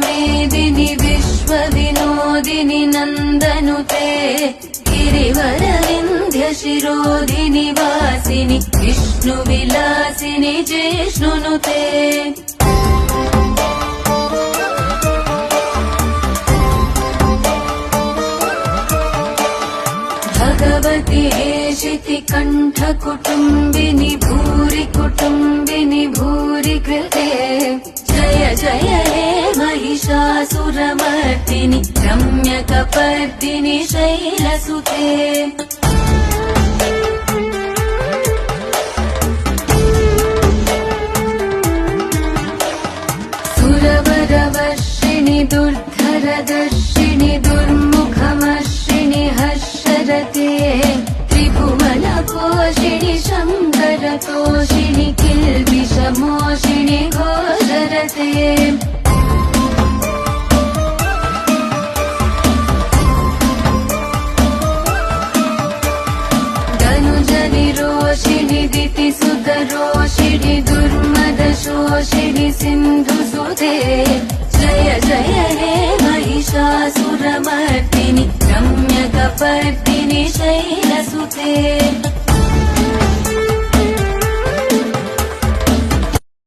मेदिनि विश्वविनोदिनि नन्दनुते गिरिवरविन्ध्य शिरोधिनि वासिनि विष्णुविलासिनि जिष्णुनुते भगवति शितिकण्ठकुटुम्बिनि भूरि कुटुम्बिनि भूरि कृते जय जय हे महिषासुरमर्दिनि रम्यकपर्दिनि शैलसुते सुरवरवर्षिणि दुर्धरदर्शिनि दुर्मुखमर्षिणि हर्षरते त्रिभुवनपोषिणि शङ्करतोषिणि किल्बिषमोषिणि घोषरते धनुजनिरोषिणि दितिसुतरोषिणि दुर्मदशोषिणि सिन्धुसुते जय जय हे महिषासुरमर्दिनि रम्यकपर्दिनि शैलसुते